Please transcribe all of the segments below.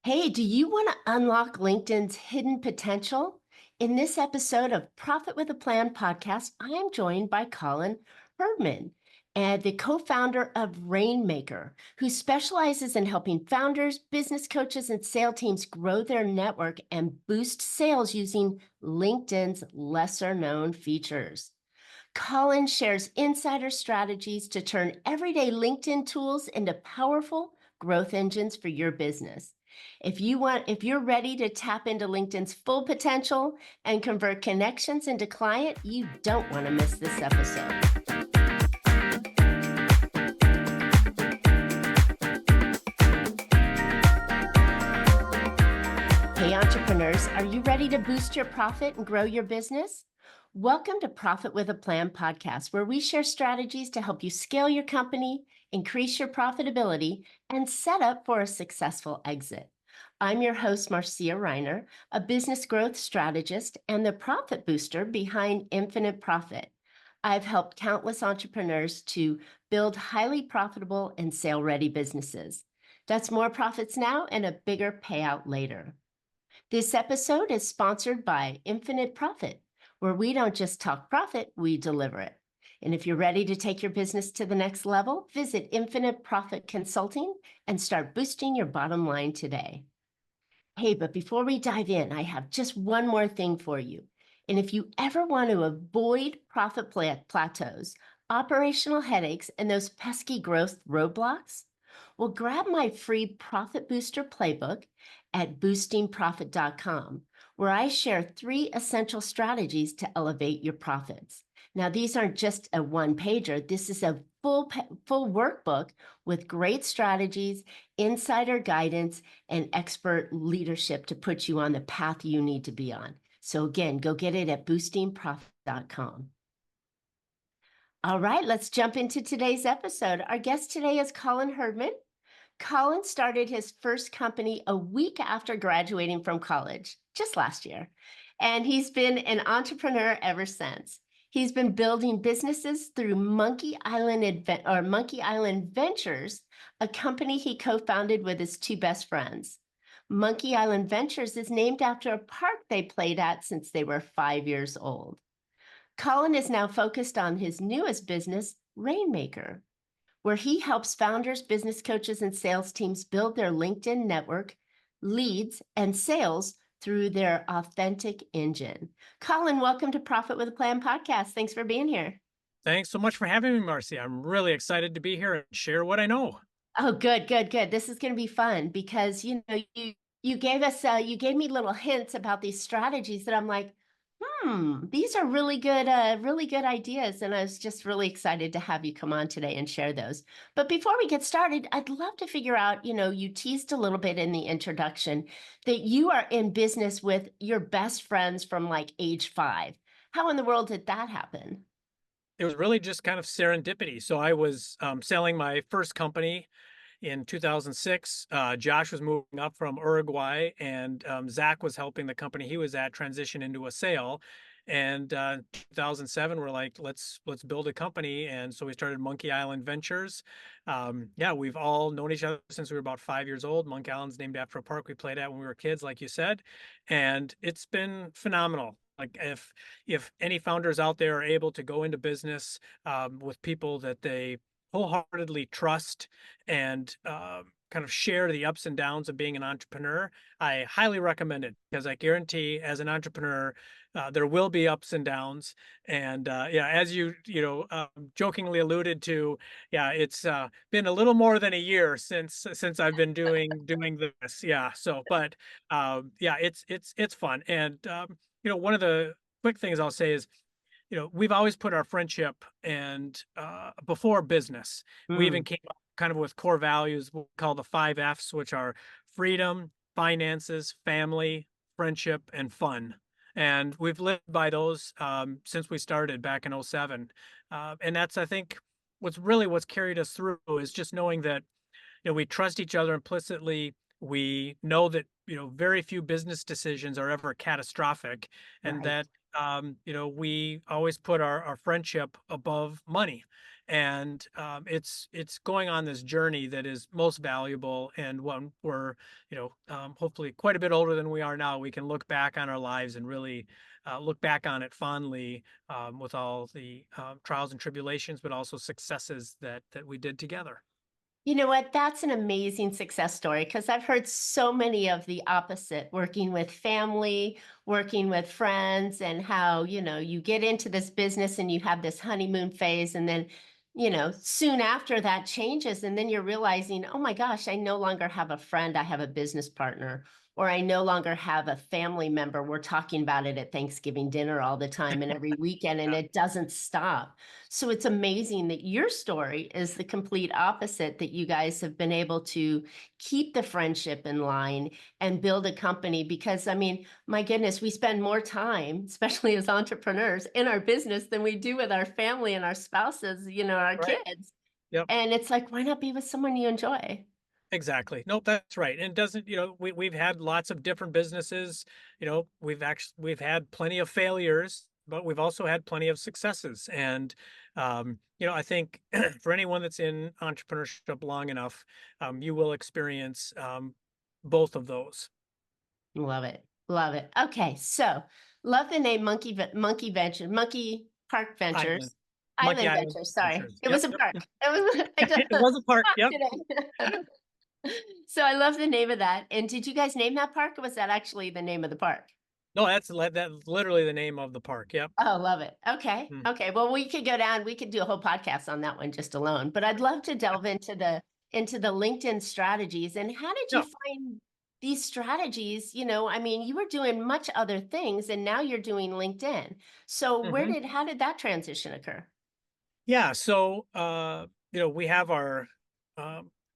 Hey, do you want to unlock LinkedIn's hidden potential? In this episode of Profit with a Plan podcast, I am joined by Colin Hirdman, and the co-founder of Rainmaker, who specializes in helping founders, business coaches, and sales teams grow their network and boost sales using LinkedIn's lesser-known features. Colin shares insider strategies to turn everyday LinkedIn tools into powerful growth engines for your business. If you're ready to tap into LinkedIn's full potential and convert connections into client, you don't want to miss this episode. Hey, entrepreneurs, are you ready to boost your profit and grow your business? Welcome to Profit with a Plan podcast, where we share strategies to help you scale your company, increase your profitability, and set up for a successful exit. I'm your host, Marcia Reiner, a business growth strategist and the profit booster behind Infinite Profit. I've helped countless entrepreneurs to build highly profitable and sale-ready businesses. That's more profits now and a bigger payout later. This episode is sponsored by Infinite Profit, where we don't just talk profit, we deliver it. And if you're ready to take your business to the next level, visit Infinite Profit Consulting and start boosting your bottom line today. Hey, but before we dive in, I have just one more thing for you. And if you ever want to avoid profit plateaus, operational headaches, and those pesky growth roadblocks, well, grab my free Profit Booster Playbook at boostingprofit.com, where I share 3 essential strategies to elevate your profits. Now, these aren't just a one-pager. This is a full workbook with great strategies, insider guidance, and expert leadership to put you on the path you need to be on. So again, go get it at boostingprofit.com. All right, let's jump into today's episode. Our guest today is Colin Hirdman. Colin started his first company a week after graduating from college, just last year, and he's been an entrepreneur ever since. He's been building businesses through Monkey Island Ventures, a company he co-founded with his 2 best friends. Monkey Island Ventures is named after a park they played at since they were 5 years old. Colin is now focused on his newest business, Rainmaker, where he helps founders, business coaches, and sales teams build their LinkedIn network, leads, and sales through their authentic engine. Colin, welcome to Profit with a Plan podcast. Thanks for being here. Thanks so much for having me, Marcy. I'm really excited to be here and share what I know. Oh, good. This is going to be fun because, you gave me little hints about these strategies that I'm like, these are really good ideas. And I was just really excited to have you come on today and share those. But before we get started, I'd love to figure out, you teased a little bit in the introduction that you are in business with your best friends from like age 5. How in the world did that happen? It was really just kind of serendipity. So I was selling my first company in 2006. Josh was moving up from Uruguay, and Zach was helping the company he was at transition into a sale. And 2007, we're like, let's build a company, and so we started Monkey Island Ventures. Yeah, we've all known each other since we were about 5 years old. Monkey Island's named after a park we played at when we were kids, like you said, and it's been phenomenal. Like if any founders out there are able to go into business with people that they wholeheartedly trust and kind of share the ups and downs of being an entrepreneur, I highly recommend it, because I guarantee as an entrepreneur, there will be ups and downs. And yeah, as jokingly alluded to, yeah, it's been a little more than a year since I've been doing this. Yeah. So, but yeah, it's fun. And one of the quick things I'll say is, we've always put our friendship and before business. We even came up kind of with core values we call the 5 F's, which are freedom, finances, family, friendship, and fun. And we've lived by those since we started back in '07. And that's, I think, what's carried us through is just knowing that, we trust each other implicitly. We know that, very few business decisions are ever catastrophic, and Right. that, we always put our friendship above money. And it's going on this journey that is most valuable, and when we're hopefully quite a bit older than we are now, we can look back on our lives and really look back on it fondly, with all the trials and tribulations, but also successes that we did together. You know what? That's an amazing success story because I've heard so many of the opposite, working with family, working with friends, and how, you get into this business and you have this honeymoon phase. And then, soon after that changes. And then you're realizing, oh my gosh, I no longer have a friend. I have a business partner, or I no longer have a family member. We're talking about it at Thanksgiving dinner all the time and every weekend, and it doesn't stop. So it's amazing that your story is the complete opposite, that you guys have been able to keep the friendship in line and build a company. Because, I mean, my goodness, we spend more time, especially as entrepreneurs, in our business than we do with our family and our spouses, our Right. kids. Yep. And it's like, why not be with someone you enjoy? Exactly. Nope, that's right. And it doesn't, we've had lots of different businesses. We've had plenty of failures, but we've also had plenty of successes. And I think for anyone that's in entrepreneurship long enough, you will experience both of those. Love it. Love it. Okay. So love the name Monkey Park Ventures. Island, Monkey Island Island Ventures. Sorry. Ventures. It Yep, was a yep, park. yep. It was, I just It was a park. Yep. today. So I love the name of that. And did you guys name that park, or was that actually the name of the park? No, that's literally the name of the park. Yep. Oh, love it. Okay. Mm. Okay. Well, we could go down, we could do a whole podcast on that one just alone, but I'd love to delve into the LinkedIn strategies. And how did you Yeah. find these strategies? I mean, you were doing much other things and now you're doing LinkedIn. So Mhm. how did that transition occur? Yeah, so we have our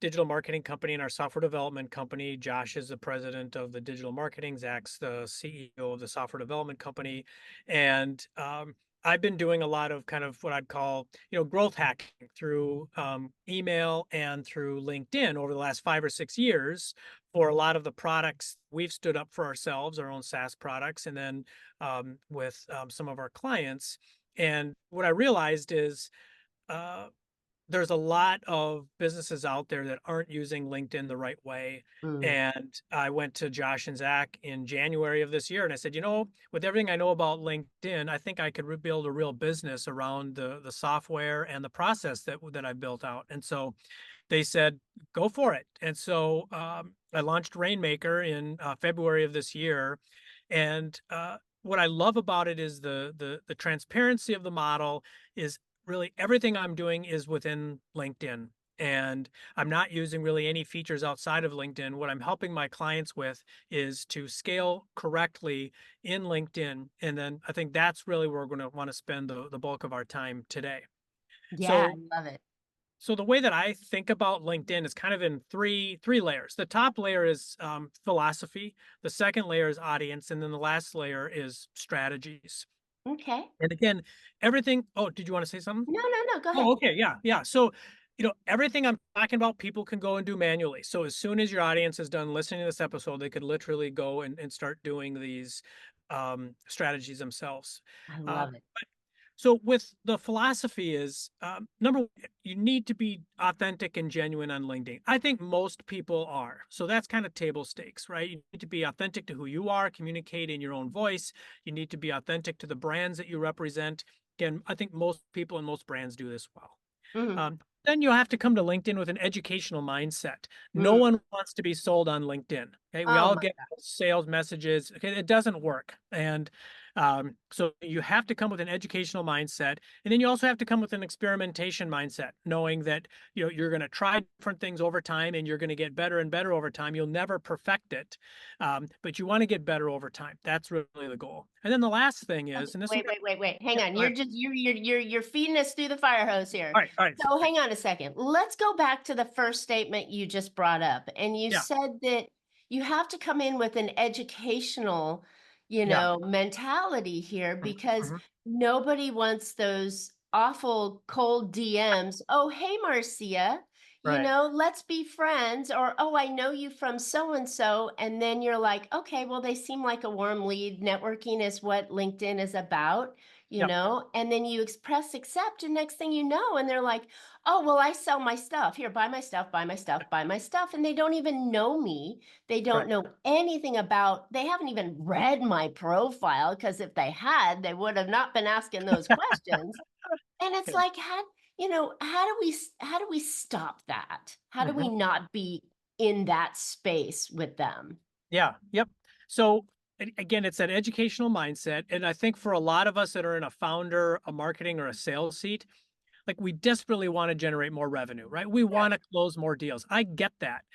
digital marketing company and our software development company. Josh is the president of the digital marketing. Zach's the CEO of the software development company, and I've been doing a lot of kind of what I'd call growth hacking through email and through LinkedIn over the last 5 or 6 years for a lot of the products we've stood up for ourselves, our own SaaS products, and then with some of our clients. And what I realized is uh, there's a lot of businesses out there that aren't using LinkedIn the right way. Mm, And I went to Josh and Zach in January of this year, and I said, with everything I know about LinkedIn, I think I could build a real business around the software and the process that I built out. And so they said, go for it. And so I launched Rainmaker in February of this year. And what I love about it is the transparency of the model is really everything I'm doing is within LinkedIn. And I'm not using really any features outside of LinkedIn. What I'm helping my clients with is to scale correctly in LinkedIn. And then I think that's really where we're going to want to spend the bulk of our time today. yeah, So I love it. so the way that I think about LinkedIn is kind of in three layers. The top layer is philosophy. The second layer is audience, and then the last layer is strategies. Okay. And again, everything. Oh, did you want to say something? No, no, no, go Oh, ahead. okay, yeah, yeah. So, everything I'm talking about, people can go and do manually. So as soon as your audience is done listening to this episode, they could literally go and start doing these strategies themselves. I Uh, love it. so with the philosophy is number one, you need to be authentic and genuine on LinkedIn. I think most people are. So that's kind of table stakes, right? You need to be authentic to who you are, communicate in your own voice. You need to be authentic to the brands that you represent. Again, I think most people and most brands do this well. Mhm. Um, then you have to come to LinkedIn with an educational mindset. No Mm. one wants to be sold on LinkedIn. Okay, we Oh all my get God. sales messages. Okay, it doesn't work, and so you have to come with an educational mindset, and then you also have to come with an experimentation mindset, knowing that you're going to try different things over time, and you're going to get better and better over time. You'll never perfect it, but you want to get better over time. That's really the goal. And then the last thing Okay, is, and this will wait, get wait, wait, wait. Hang yeah, on. go ahead. You're feeding us through the fire hose here. All right, all right, So hang on a second. Let's go back to the first statement you just brought up. And you yeah, said that you have to come in with an educational, yeah. mentality here, Mhm, because mhm. nobody wants those awful cold DMs. Oh, hey, Marcia, Right. let's be friends. Or, oh, I know you from so and so. And then you're like, okay, well, they seem like a warm lead. Networking is what LinkedIn is about. Yep. and then you press accept, and next thing you know, and they're like, oh, well, I sell my stuff. Here, buy my stuff, buy my stuff, buy my stuff. And they don't even know me. They don't Right. know anything about, they haven't even read my profile, because if they had, they would have not been asking those questions. And it's Yeah. like, how do we stop that? How do we Mhm. not be in that space with them? Yeah. Yep. So again, it's that educational mindset. And I think for a lot of us that are in a founder, a marketing, or a sales seat, like we desperately want to generate more revenue, right? We Sure. want to close more deals. I get that.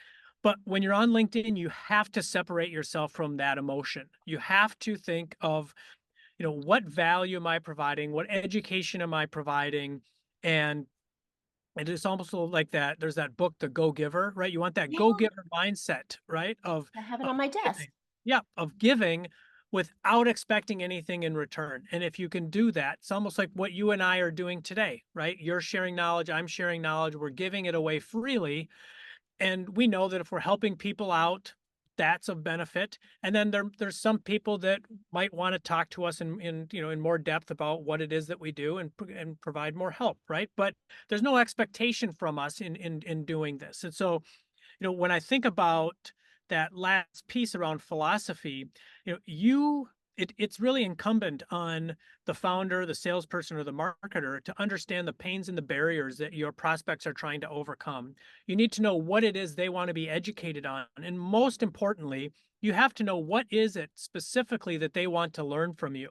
But when you're on LinkedIn, you have to separate yourself from that emotion. You have to think of, what value am I providing? What education am I providing? And it is almost like that. There's that book, The Go Giver, right? You want that Yeah, go giver mindset, right? I have it Of on my desk. giving. Yeah, of giving without expecting anything in return. And if you can do that, it's almost like what you and I are doing today, right? You're sharing knowledge, I'm sharing knowledge, we're giving it away freely. And we know that if we're helping people out, that's of benefit. And then there's some people that might want to talk to us in more depth about what it is that we do and provide more help, right? But there's no expectation from us in doing this. And so, when I think about that last piece around philosophy, it's really incumbent on the founder, the salesperson, or the marketer to understand the pains and the barriers that your prospects are trying to overcome. You need to know what it is they want to be educated on. And most importantly, you have to know what is it specifically that they want to learn from you.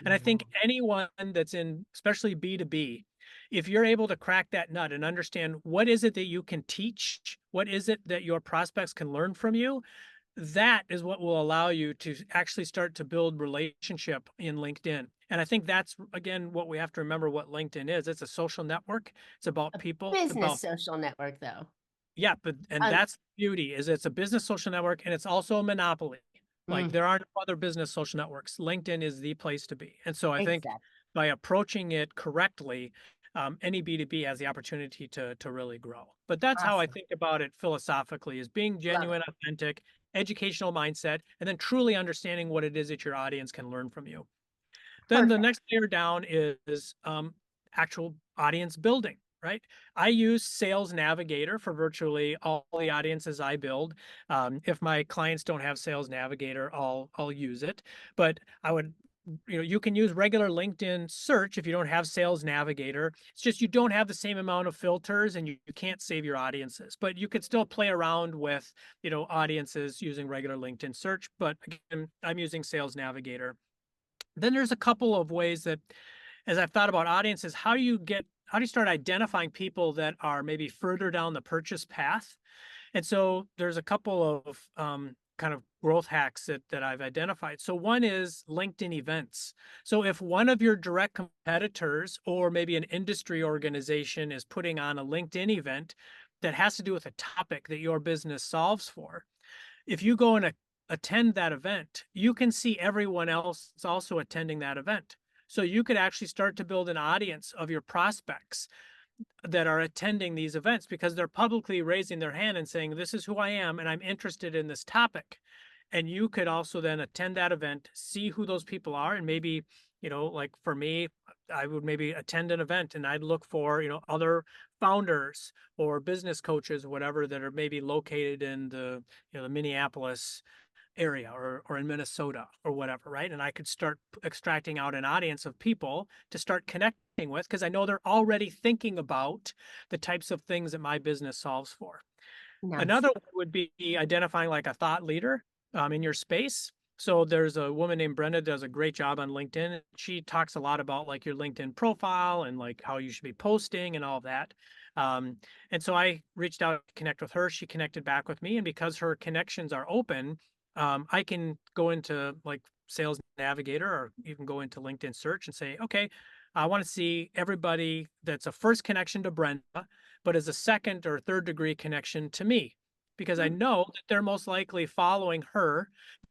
And I think anyone that's in, especially B2B, if you're able to crack that nut and understand what is it that you can teach, what is it that your prospects can learn from you, that is what will allow you to actually start to build relationship in LinkedIn. And I think that's, again, what we have to remember what LinkedIn is. It's a social network. It's about A people. It's business about, social network, though. yeah, and Um, that's the beauty is it's a business social network and it's also a monopoly. Like mm, there are no other business social networks. LinkedIn is the place to be. And so I think exactly. by approaching it correctly, any B2B has the opportunity to really grow. But that's how I Awesome. think about it philosophically is being Love it. genuine, authentic, educational mindset, and then truly understanding what it is that your audience can learn from you. Then the Perfect. next layer down is actual audience building, right? I use Sales Navigator for virtually all the audiences I build. If my clients don't have Sales Navigator, I'll use it. But I would, you can use regular LinkedIn search if you don't have Sales Navigator. It's just you don't have the same amount of filters and you can't save your audiences. But you could still play around with, audiences using regular LinkedIn search. But again, I'm using Sales Navigator. Then there's a couple of ways that, as I've thought about audiences, how do you start identifying people that are maybe further down the purchase path? And so there's a couple of kind of growth hacks that I've identified. So one is LinkedIn events. So if one of your direct competitors or maybe an industry organization is putting on a LinkedIn event that has to do with a topic that your business solves for, if you go and attend that event, you can see everyone else is also attending that event. So you could actually start to build an audience of your prospects that are attending these events because they're publicly raising their hand and saying, this is who I am and I'm interested in this topic. And you could also then attend that event, see who those people are, and maybe, like for me, I would maybe attend an event and I'd look for, other founders or business coaches, whatever, that are maybe located in the Minneapolis area or in Minnesota or whatever, right? And I could start extracting out an audience of people to start connecting with because I know they're already thinking about the types of things that my business solves for. Nice. Another one would be identifying like a thought leader in your space. So there's a woman named Brenda that does a great job on LinkedIn. She talks a lot about like your LinkedIn profile and like how you should be posting and all of that. Um, and so I reached out to connect with her. She connected back with me. And because her connections are open, I can go into like Sales Navigator or even go into LinkedIn search and say, okay, I want to see everybody that's a first connection to Brenda, but is a second or third degree connection to me because I Mm, know that they're most likely following her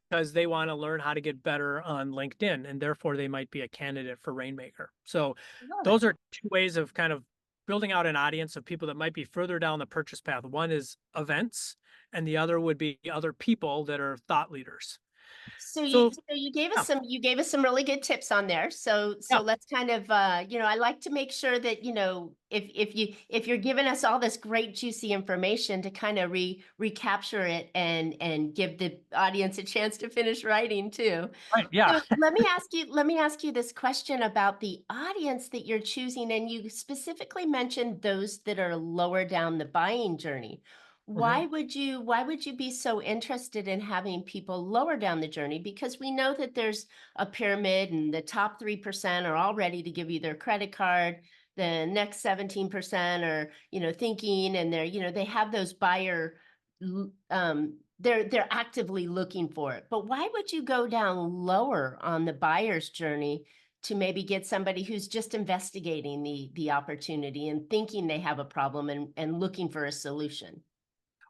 because they want to learn how to get better on LinkedIn and therefore they might be a candidate for Rainmaker. So love it. those are two ways of kind of building out an audience of people that might be further down the purchase path. One is events and the other would be other people that are thought leaders. So So you gave us yeah, some really good tips on there. So yeah. let's kind of I like to make sure that if you're giving us all this great juicy information to kind of recapture it and give the audience a chance to finish writing too. Right. Yeah. So let me ask you this question about the audience that you're choosing, and you specifically mentioned those that are lower down the buying journey. Mhm. Why would you be so interested in having people lower down the journey? Because we know that there's a pyramid and the top 3% are all ready to give you their credit card. The next 17% are, thinking, and they have those they're actively looking for it. But why would you go down lower on the buyer's journey to maybe get somebody who's just investigating the opportunity and thinking they have a problem and looking for a solution?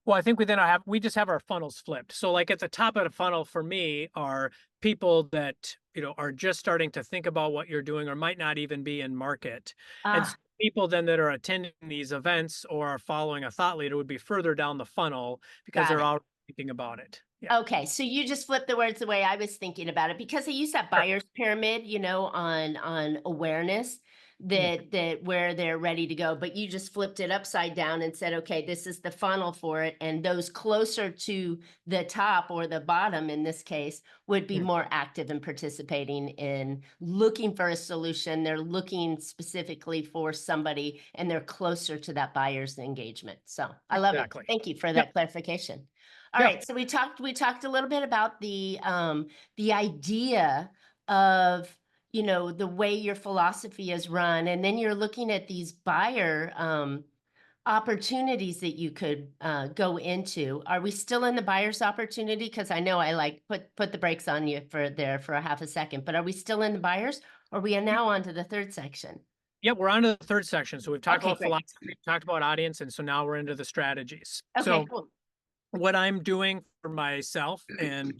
Well, I think we just have our funnels flipped. So like at the top of the funnel for me are people that, are just starting to think about what you're doing or might not even be in market. And Ah, people then that are attending these events or are following a thought leader would be further down the funnel because got they're it. already thinking about it. Yeah. Okay, so you just flipped the words the way I was thinking about it, because I use that Sure. buyer's pyramid, on awareness, Mm, that where they're ready to go, but you just flipped it upside down and said, okay, this is the funnel for it, and those closer to the top, or the bottom in this case, would be mm, more active in participating in looking for a solution. They're looking specifically for somebody, and they're closer to that buyer's engagement. So I love it. exactly. Thank you for Yep. that clarification. All Yeah. right, so we talked a little bit about the idea of, the way your philosophy is run, and then you're looking at these buyer opportunities that you could go into. Are we still in the buyer's opportunity? Because I know I like put the brakes on you for a half a second, but are we still in the buyers, or we are now on to the third section? Yeah, we're on to the third section. So we've talked Okay, about great. philosophy, we've talked about audience, and so now we're into the strategies. Okay, So cool. what I'm doing for myself and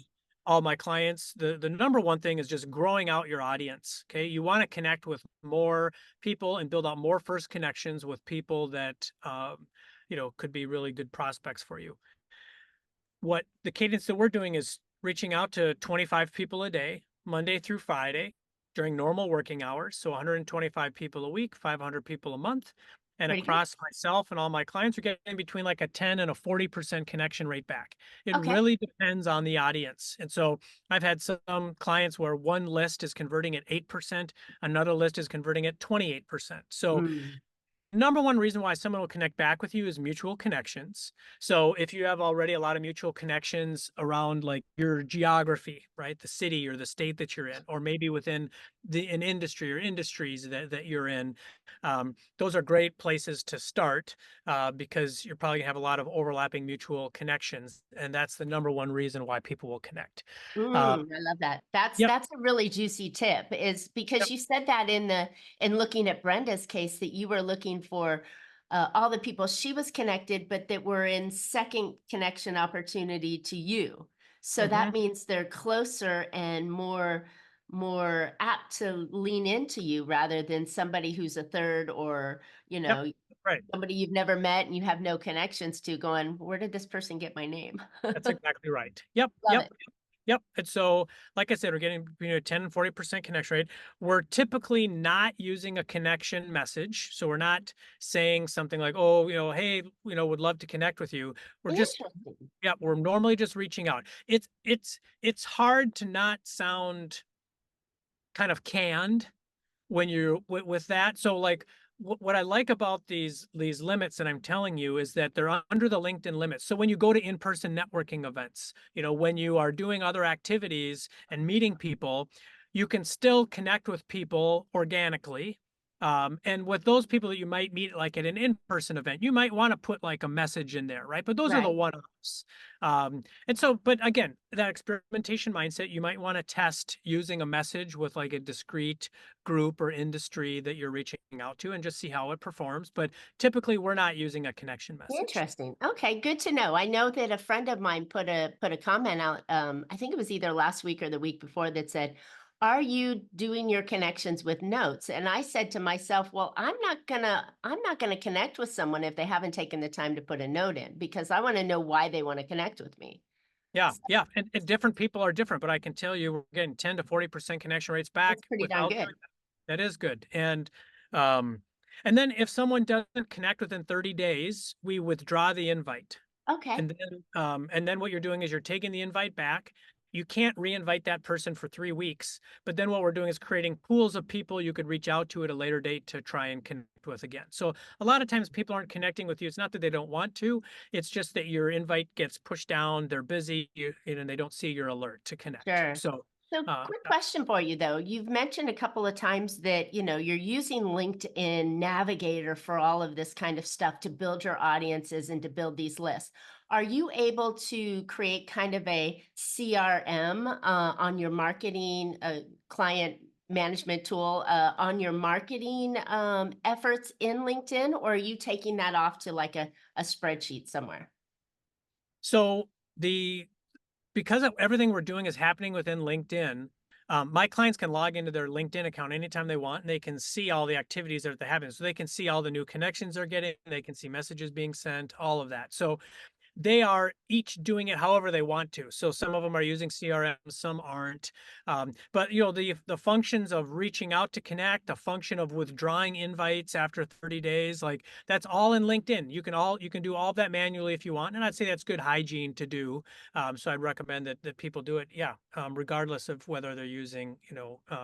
all my clients, the number one thing is just growing out your audience. Okay. You want to connect with more people and build out more first connections with people that could be really good prospects for you. What the cadence that we're doing is reaching out to 25 people a day, Monday through Friday, during normal working hours. So 125 people a week, 500 people a month. And Pretty good. across myself and all my clients are getting between like a 10 and a 40% connection rate back. It Okay. really depends on the audience. And so I've had some clients where one list is converting at 8%, another list is converting at 28%. So Mm, number one reason why someone will connect back with you is mutual connections. So if you have already a lot of mutual connections around like your geography, right? The city or the state that you're in, or maybe within an industry or industries that you're in, those are great places to start because you're probably gonna have a lot of overlapping mutual connections. And that's the number one reason why people will connect. Uh, I love that. That's yep, that's a really juicy tip, is because yep, you said that in looking at Brenda's case, that you were looking for all the people she was connected, but that were in second connection opportunity to you. So hmm that means they're closer and more apt to lean into you, rather than somebody who's a third, or yep, right. somebody you've never met and you have no connections to, going, where did this person get my name? That's exactly right. Yep, Love yep. it. Yep. And so, like I said, we're getting between a 10 and 40% connection rate. We're typically not using a connection message. So we're not saying something like, oh, hey, would love to connect with you. We're just, Interesting. yeah, we're normally just reaching out. It's hard to not sound kind of canned when you're with that. So like what I like about these limits that I'm telling you is that they're under the LinkedIn limits. So when you go to in-person networking events, when you are doing other activities and meeting people, you can still connect with people organically. And with those people that you might meet like at an in-person event, you might want to put like a message in there, right? But those are the Right. one-offs. And so, but again, that experimentation mindset, you might want to test using a message with like a discrete group or industry that you're reaching out to and just see how it performs. But typically, we're not using a connection message. Interesting. Okay, good to know. I know that a friend of mine put a comment out, I think it was either last week or the week before, that said, "Are you doing your connections with notes?" And I said to myself, "Well, I'm not gonna connect with someone if they haven't taken the time to put a note in, because I want to know why they want to connect with me." Yeah, yeah, and different people are different, but I can tell you we're getting 10 to 40% connection rates That's back pretty darn without good. doing that. That is good. Um, and then if someone doesn't connect within 30 days, we withdraw the invite. Okay, And then what you're doing is you're taking the invite back. You can't re-invite that person for 3 weeks. But then what we're doing is creating pools of people you could reach out to at a later date to try and connect with again. So a lot of times people aren't connecting with you. It's not that they don't want to. It's just that your invite gets pushed down. They're busy, and they don't see your alert to connect. sure. So So uh, quick question for you though. You've mentioned a couple of times that, you're using LinkedIn Navigator for all of this kind of stuff to build your audiences and to build these lists. Are you able to create kind of a CRM on your marketing client management tool on your marketing efforts in LinkedIn, or are you taking that off to like a spreadsheet somewhere? so the because of everything we're doing is happening within LinkedIn, my clients can log into their LinkedIn account anytime they want, and they can see all the activities that they're having. So they can see all the new connections they're getting, they can see messages being sent, all of that. So they are each doing it however they want to. So some of them are using CRM, some aren't. But the functions of reaching out to connect, the function of withdrawing invites after 30 days, like that's all in LinkedIn. You can do all of that manually if you want, and I'd say that's good hygiene to do. So I'd recommend that people do it. Yeah, regardless of whether they're using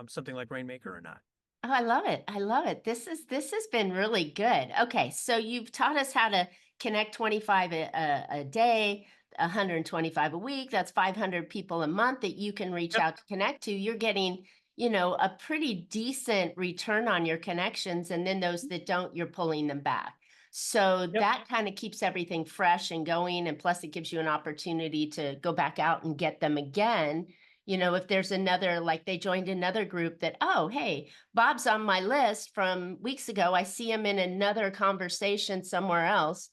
something like Rainmaker or not. Oh, I love it. I love it. This has been really good. Okay, so you've taught us how to connect 25 a day, 125 a week. That's 500 people a month that you can reach Yep. out to connect to. You're getting, a pretty decent return on your connections, and then those that don't, you're pulling them back. So Yep. that kind of keeps everything fresh and going, and plus it gives you an opportunity to go back out and get them again. If there's another, like they joined another group that, oh, hey, Bob's on my list from weeks ago. I see him in another conversation somewhere else.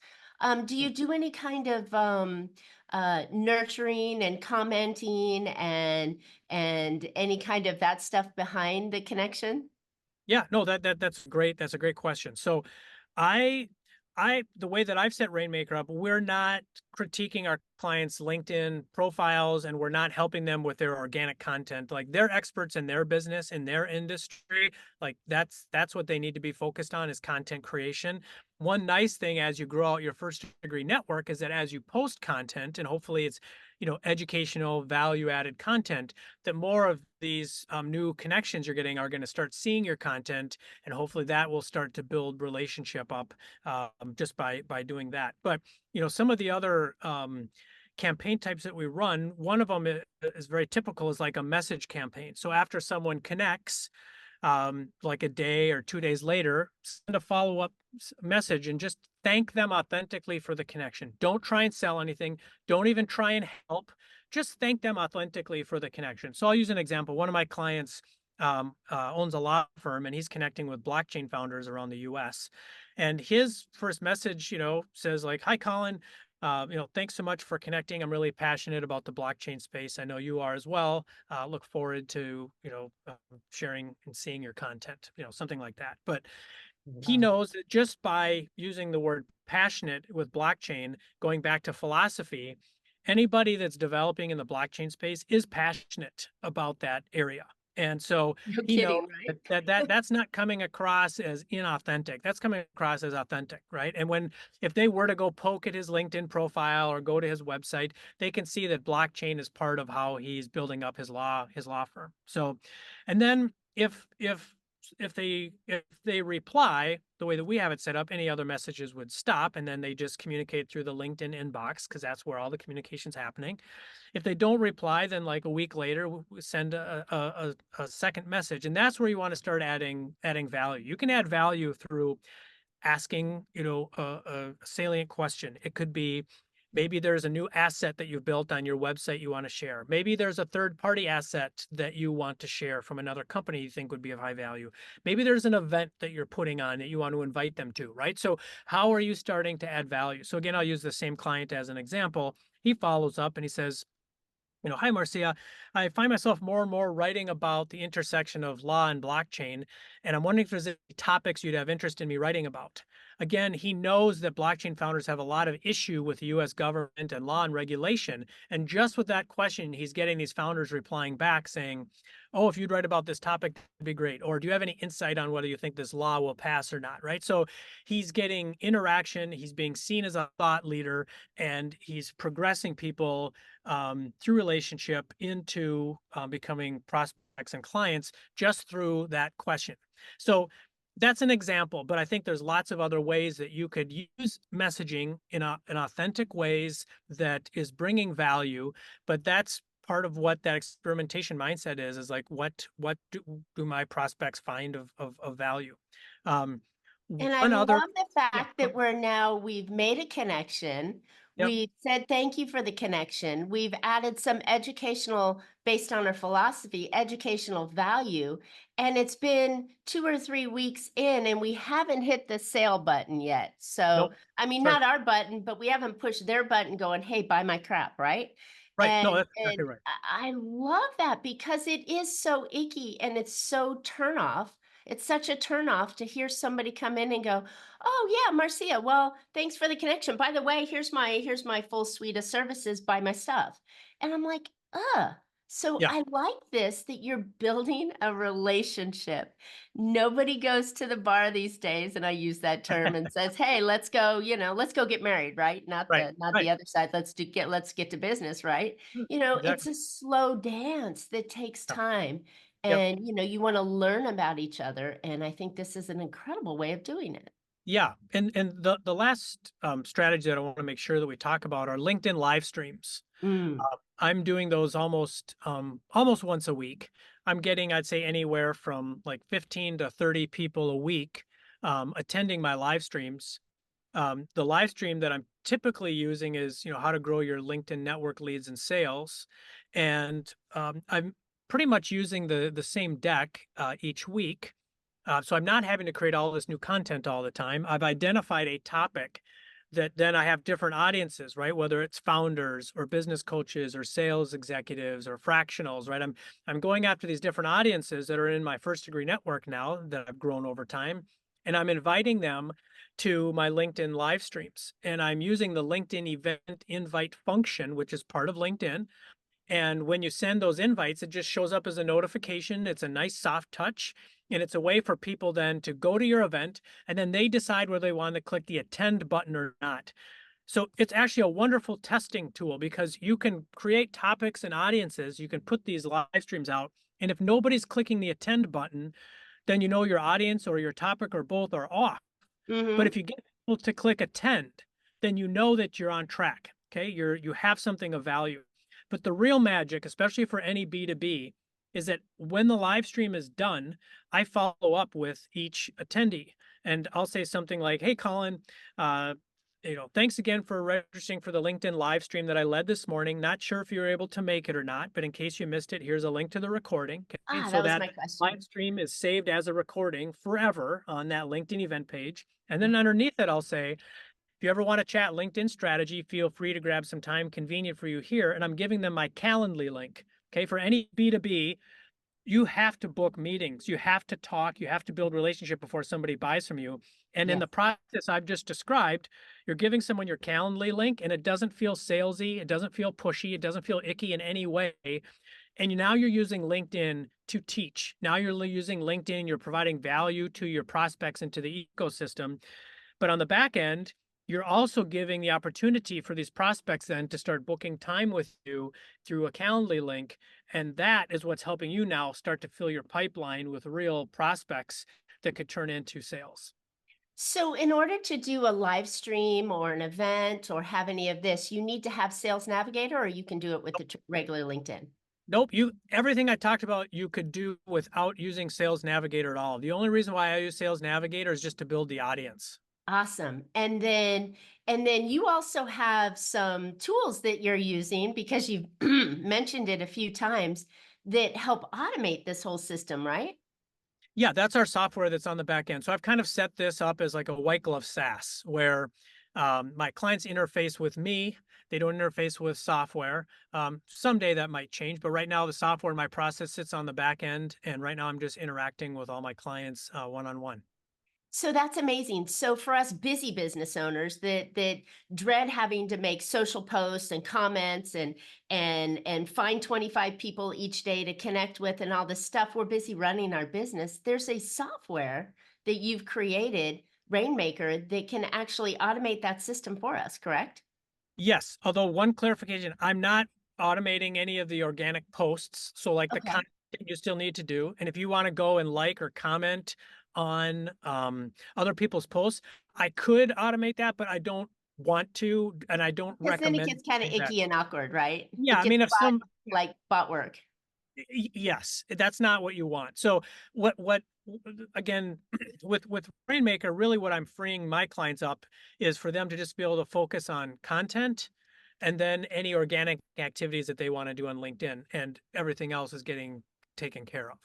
Do you do any kind of nurturing and commenting and any kind of that stuff behind the connection? Yeah, no, that's great. That's a great question. So I the way that I've set Rainmaker up, we're not critiquing our clients' LinkedIn profiles, and we're not helping them with their organic content. Like they're experts in their business, in their industry. Like that's what they need to be focused on is content creation. One nice thing as you grow out your first degree network is that as you post content, and hopefully it's educational, value added content, that more of these new connections you're getting are going to start seeing your content, and hopefully that will start to build relationship up just by doing that. But some of the other campaign types that we run, one of them is very typical, is like a message campaign. So after someone connects, like a day or 2 days later, send a follow-up message and just thank them authentically for the connection. Don't try and sell anything. Don't even try and help. Just thank them authentically for the connection. So I'll use an example. One of my clients owns a law firm, and he's connecting with blockchain founders around the US. And his first message, says like, "Hi, Colin. Thanks so much for connecting. I'm really passionate about the blockchain space. I know you are as well. Look forward to, sharing and seeing your content, something like that." But he Wow. knows that just by using the word passionate with blockchain, going back to philosophy, anybody that's developing in the blockchain space is passionate about that area. And so No he knows kidding, right? that's not coming across as inauthentic. That's coming across as authentic, right? And if they were to go poke at his LinkedIn profile or go to his website, they can see that blockchain is part of how he's building up his law firm. So, and then if they reply the way that we have it set up, any other messages would stop, and then they just communicate through the LinkedIn inbox because that's where all the communication's happening. If they don't reply, then like a week later, we send a second message, and that's where you want to start adding value. You can add value through asking, a salient question. It could be maybe there's a new asset that you've built on your website you want to share. Maybe there's a third party asset that you want to share from another company you think would be of high value. Maybe there's an event that you're putting on that you want to invite them to, right? So how are you starting to add value? So again, I'll use the same client as an example. He follows up and he says, "Hi, Marcia. I find myself more and more writing about the intersection of law and blockchain, and I'm wondering if there's any topics you'd have interest in me writing about." again, he knows that blockchain founders have a lot of issue with the US government and law and regulation. And just with that question, he's getting these founders replying back saying, oh, if you'd write about this topic, that'd be great. Or do you have any insight on whether you think this law will pass or not? Right. So he's getting interaction. He's being seen as a thought leader, and he's progressing people through relationship into becoming prospects and clients just through that question. So that's an example, but I think there's lots of other ways that you could use messaging in authentic ways that is bringing value. But that's part of what that experimentation mindset is like, what do my prospects find of value? Um, And I one other, love the yeah, fact that we've made a connection. yep, We've said thank you for the connection. We've added some educational, based on our philosophy, educational value. And it's been 2 or 3 weeks in, and we haven't hit the sale button yet. So, nope, I mean, that's right, not our button, but we haven't pushed their button going, hey, buy my crap, right? right, no, And that's exactly right. I love that because it is so icky and it's so turn off. It's such a turn off to hear somebody come in and go, "Oh yeah, Marcia, well, thanks for the connection. By the way, here's my full suite of services, buy my stuff." And I'm like, so Yeah, I like this that you're building a relationship. Nobody goes to the bar these days, and I use that term and says, "Hey, let's go get married," right? Not right, the right, other side. Let's get to business, right? It's exactly, a slow dance that takes yeah, time. yep. And you want to learn about each other. And I think this is an incredible way of doing it. Yeah, and the last strategy that I want to make sure that we talk about are LinkedIn live streams. Mm. I'm doing those almost once a week. I'm getting, I'd say, anywhere from like 15 to 30 people a week attending my live streams. The live stream that I'm typically using is, how to grow your LinkedIn network leads and sales, and I'm pretty much using the same deck each week. So I'm not having to create all this new content all the time. I've identified a topic that then I have different audiences, right? Whether it's founders or business coaches or sales executives or fractionals, right? I'm going after these different audiences that are in my first degree network now that I've grown over time, and I'm inviting them to my LinkedIn live streams. And I'm using the LinkedIn event invite function, which is part of LinkedIn. And when you send those invites, it just shows up as a notification. It's a nice soft touch. And it's a way for people then to go to your event, and then they decide whether they want to click the attend button or not. So it's actually a wonderful testing tool because you can create topics and audiences. You can put these live streams out. And if nobody's clicking the attend button, then you know your audience or your topic or both are off. But Mm-hmm. if you get people to click attend, then you know that you're on track. Okay. You have something of value. But the real magic, especially for any B2B, is that when the live stream is done, I follow up with each attendee. And I'll say something like, hey, Colin, uh, thanks again for registering for the LinkedIn live stream that I led this morning. Not sure if you were able to make it or not, but in case you missed it, here's a link to the recording. Okay? And so That was that my question. live stream is saved as a recording forever on that LinkedIn event page. And then underneath it, I'll say, if you ever want to chat LinkedIn strategy, feel free to grab some time convenient for you here. And I'm giving them my Calendly link. Okay. For any B2B, you have to book meetings. You have to talk. You have to build relationship before somebody buys from you. And in Yes. the process I've just described, you're giving someone your Calendly link, and it doesn't feel salesy. It doesn't feel pushy. It doesn't feel icky in any way. And now you're using LinkedIn to teach. Now you're using LinkedIn. You're providing value to your prospects and to the ecosystem. But on the back end, you're also giving the opportunity for these prospects then to start booking time with you through a Calendly link. And that is what's helping you now start to fill your pipeline with real prospects that could turn into sales. So, in order to do a live stream or an event or have any of this, you need to have Sales Navigator, or you can do it with the regular LinkedIn. Nope, everything I talked about you could do without using Sales Navigator at all. The only reason why I use Sales Navigator is just to build the audience. Awesome. And then you also have some tools that you're using because you've mentioned it a few times that help automate this whole system, right? Yeah, that's our software that's on the back end. So I've kind of set this up as like a white glove SaaS where my clients interface with me. They don't interface with software. Someday that might change, but right now the software in my process sits on the back end. And right now I'm just interacting with all my clients one-on-one. So that's amazing. So for us busy business owners that dread having to make social posts and comments and find 25 people each day to connect with and all this stuff, we're busy running our business. There's a software that you've created, Rainmaker, that can actually automate that system for us, correct? Yes, although one clarification, I'm not automating any of the organic posts. So like the Okay. content you still need to do. And if you want to go and like or comment on other people's posts, I could automate that, but I don't want to, and I don't Because then it recommend gets kind of doing that. icky and awkward, right? Yeah, It I gets mean, if bot some like bot work. Yes, that's not what you want. So again, with Rainmaker, really what I'm freeing my clients up is for them to just be able to focus on content and then any organic activities that they want to do on LinkedIn, and everything else is getting taken care of.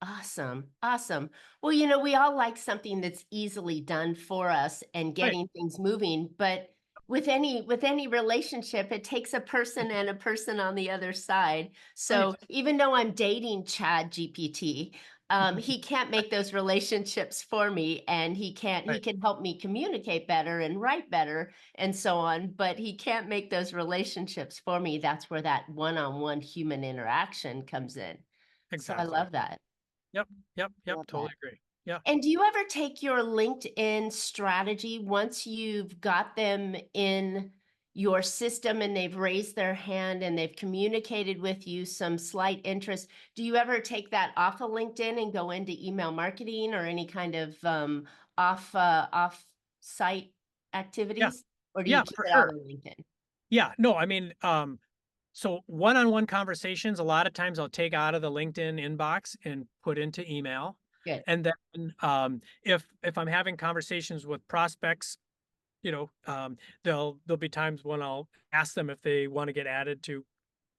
Awesome. Awesome. Well, we all like something that's easily done for us and Right. getting things moving, but with any relationship, it takes a person and a person on the other side. Right. So even though I'm dating Chad GPT, he can't make those relationships for me, and he Right. can help me communicate better and write better and so on, but he can't make those relationships for me. That's where that one-on-one human interaction comes in. So I Exactly. love that. Yep. Yep. Yep. Love Totally that. agree. Yeah. And do you ever take your LinkedIn strategy once you've got them in your system and they've raised their hand and they've communicated with you some slight interest? Do you ever take that off of LinkedIn and go into email marketing or any kind of off site Yeah. activities, or do you Yeah, keep for it all sure. on LinkedIn? Yeah. No, I mean, so one-on-one conversations, a lot of times I'll take out of the LinkedIn inbox and put into email. Good. And then if I'm having conversations with prospects, there'll be times when I'll ask them if they want to get added to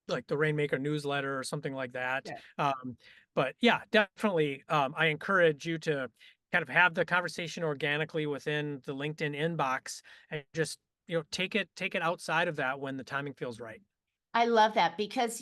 like the Rainmaker newsletter or something like that. Good. But yeah, definitely I encourage you to kind of have the conversation organically within the LinkedIn inbox and just take it outside of that when the timing feels right. I love that because,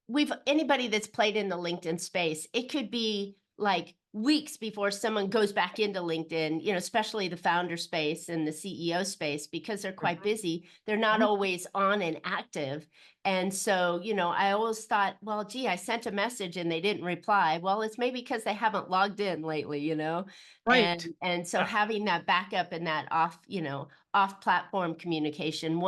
we've anybody that's played in the LinkedIn space, it could be like weeks before someone goes back into LinkedIn, especially the founder space and the CEO space, because they're quite Mhm, busy. They're not mhm. always on and active. And so, I always thought, well, gee, I sent a message and they didn't reply. Well, it's maybe because they haven't logged in lately. Right. And so Yeah. having that backup and that off platform communication,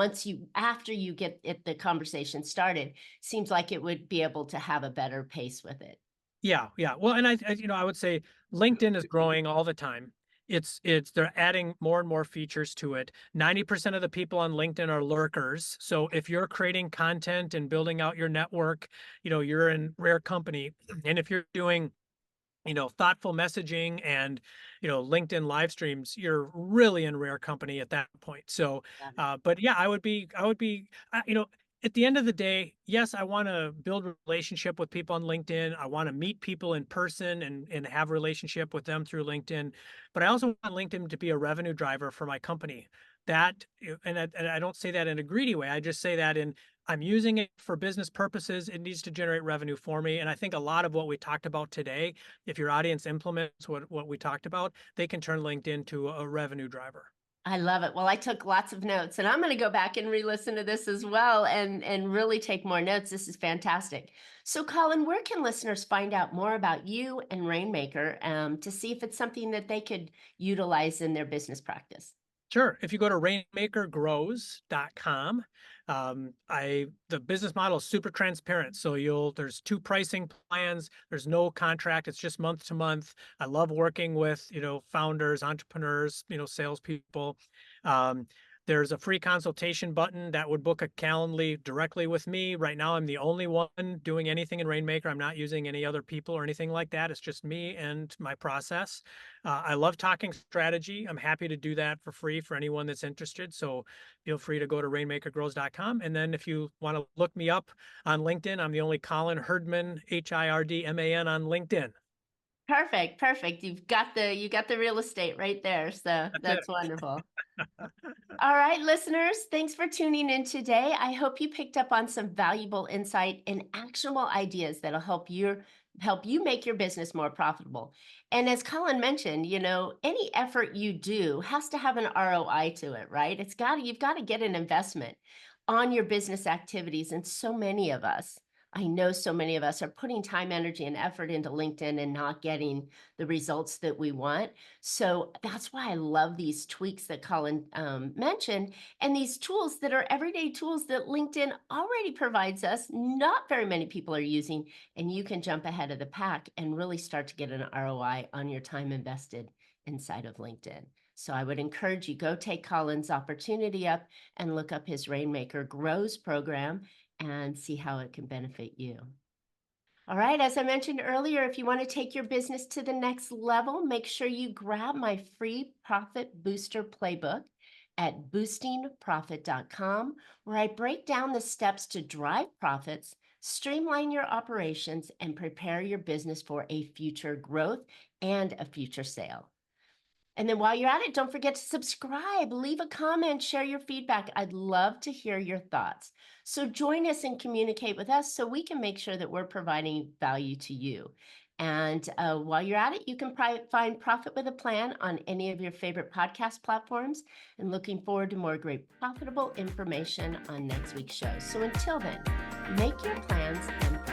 after you get the conversation started, seems like it would be able to have a better pace with it. Yeah, yeah. Well, and I would say LinkedIn is growing all the time. They're adding more and more features to it. 90% of the people on LinkedIn are lurkers. So if you're creating content and building out your network, you're in rare company. And if you're doing thoughtful messaging and LinkedIn live streams, you're really in rare company at that point. So Got it. but yeah, I would be at the end of the day, yes, I want to build a relationship with people on LinkedIn. I want to meet people in person and have relationship with them through LinkedIn, but I also want LinkedIn to be a revenue driver for my company. And I don't say that in a greedy way. I just say that I'm using it for business purposes. It needs to generate revenue for me. And I think a lot of what we talked about today, if your audience implements what we talked about, they can turn LinkedIn to a revenue driver. I love it. Well, I took lots of notes, and I'm going to go back and re-listen to this as well and really take more notes. This is fantastic. So, Colin, where can listeners find out more about you and Rainmaker, to see if it's something that they could utilize in their business practice? Sure. If you go to rainmakergrows.com, the business model is super transparent. So there's two pricing plans. There's no contract. It's just month to month. I love working with, founders, entrepreneurs, salespeople. Um, there's a free consultation button that would book a Calendly directly with me. Right now, I'm the only one doing anything in Rainmaker. I'm not using any other people or anything like that. It's just me and my process. I love talking strategy. I'm happy to do that for free for anyone that's interested. So feel free to go to rainmakergrows.com. And then if you want to look me up on LinkedIn, I'm the only Colin Hirdman, Hirdman on LinkedIn. Perfect, perfect. You got the real estate right there. So That's that's it. wonderful. All right, listeners, thanks for tuning in today. I hope you picked up on some valuable insight and actionable ideas that'll help your help you make your business more profitable. And as Colin mentioned, any effort you do has to have an ROI to it, right? You've got to get an investment on your business activities. And I know so many of us are putting time, energy, and effort into LinkedIn and not getting the results that we want. So that's why I love these tweaks that Colin mentioned, and these tools that are everyday tools that LinkedIn already provides us. Not very many people are using, and you can jump ahead of the pack and really start to get an ROI on your time invested inside of LinkedIn. So I would encourage you, go take Colin's opportunity up and look up his Rainmaker Grows program and see how it can benefit you. All right, as I mentioned earlier, if you want to take your business to the next level, make sure you grab my free Profit Booster Playbook at boostingprofit.com, where I break down the steps to drive profits, streamline your operations, and prepare your business for a future growth and a future sale. And then while you're at it, don't forget to subscribe, leave a comment, share your feedback. I'd love to hear your thoughts. So join us and communicate with us so we can make sure that we're providing value to you. And while you're at it, you can find Profit with a Plan on any of your favorite podcast platforms. And looking forward to more great profitable information on next week's show. So until then, make your plans and